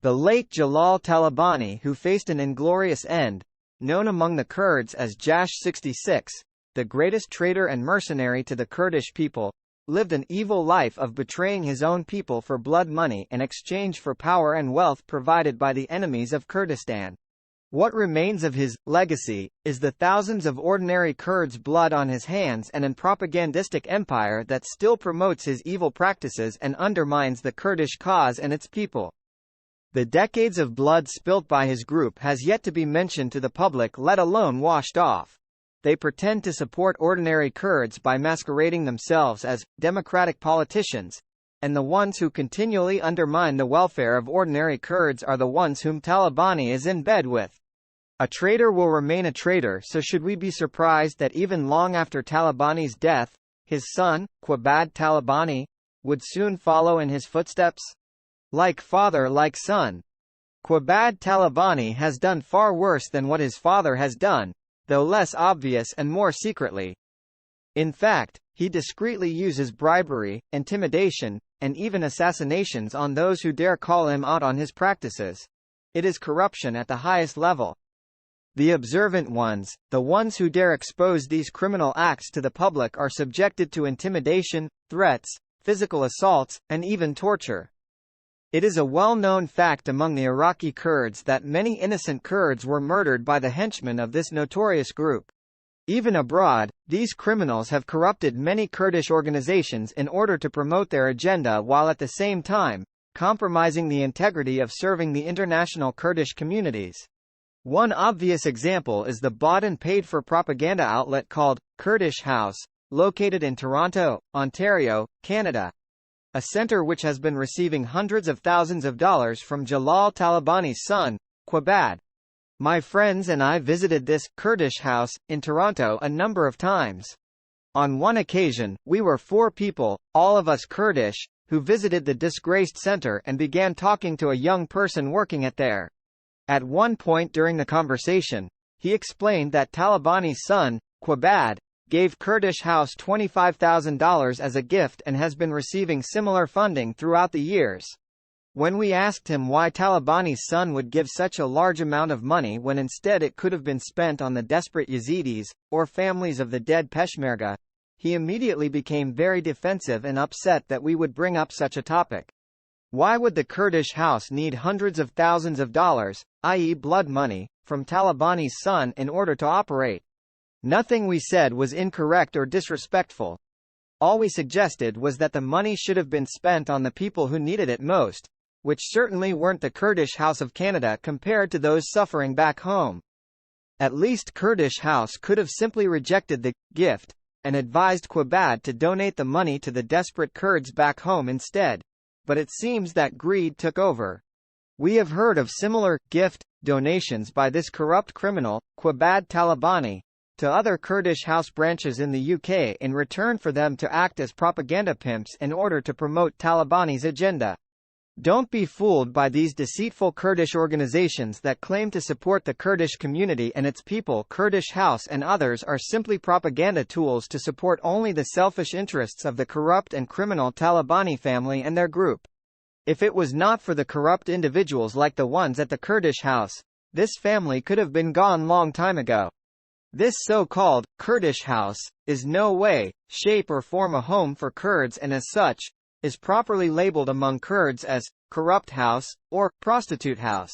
The late Jalal Talabani, who faced an inglorious end, known among the Kurds as Jash 66, the greatest traitor and mercenary to the Kurdish people, lived an evil life of betraying his own people for blood money in exchange for power and wealth provided by the enemies of Kurdistan. What remains of his legacy is the thousands of ordinary Kurds' blood on his hands and an propagandistic empire that still promotes his evil practices and undermines the Kurdish cause and its people. The decades of blood spilt by his group has yet to be mentioned to the public, let alone washed off. They pretend to support ordinary Kurds by masquerading themselves as democratic politicians, and the ones who continually undermine the welfare of ordinary Kurds are the ones whom Talabani is in bed with. A traitor will remain a traitor, so should we be surprised that even long after Talabani's death, his son, Qubad Talabani, would soon follow in his footsteps? Like father, like son. Qubad Talabani has done far worse than what his father has done, though less obvious and more secretly. In fact, he discreetly uses bribery, intimidation, and even assassinations on those who dare call him out on his practices. It is corruption at the highest level. The observant ones, the ones who dare expose these criminal acts to the public, are subjected to intimidation, threats, physical assaults, and even torture. It is a well-known fact among the Iraqi Kurds that many innocent Kurds were murdered by the henchmen of this notorious group. Even abroad, these criminals have corrupted many Kurdish organizations in order to promote their agenda while at the same time compromising the integrity of serving the international Kurdish communities. One obvious example is the bought and paid for propaganda outlet called Kurdish House, located in Toronto, Ontario, Canada. A center which has been receiving hundreds of thousands of dollars from Jalal Talabani's son, Qubad. My friends and I visited this Kurdish house in Toronto a number of times. On one occasion, we were 4 people, all of us Kurdish, who visited the disgraced center and began talking to a young person working at there. At one point during the conversation, he explained that Talabani's son, Qubad, gave Kurdish House $25,000 as a gift and has been receiving similar funding throughout the years. When we asked him why Talabani's son would give such a large amount of money when instead it could have been spent on the desperate Yazidis, or families of the dead Peshmerga, he immediately became very defensive and upset that we would bring up such a topic. Why would the Kurdish House need hundreds of thousands of dollars, i.e. blood money, from Talabani's son in order to operate? Nothing we said was incorrect or disrespectful. All we suggested was that the money should have been spent on the people who needed it most, which certainly weren't the Kurdish House of Canada compared to those suffering back home. At least Kurdish House could have simply rejected the gift and advised Qubad to donate the money to the desperate Kurds back home instead. But it seems that greed took over. We have heard of similar gift donations by this corrupt criminal, Qubad Talabani, to other Kurdish House branches in the UK in return for them to act as propaganda pimps in order to promote Talabani's agenda. Don't be fooled by these deceitful Kurdish organizations that claim to support the Kurdish community and its people. Kurdish House and others are simply propaganda tools to support only the selfish interests of the corrupt and criminal Talabani family and their group. If it was not for the corrupt individuals like the ones at the Kurdish House, this family could have been gone long time ago. This so-called Kurdish House is no way, shape or form a home for Kurds and as such, is properly labeled among Kurds as corrupt house or prostitute house.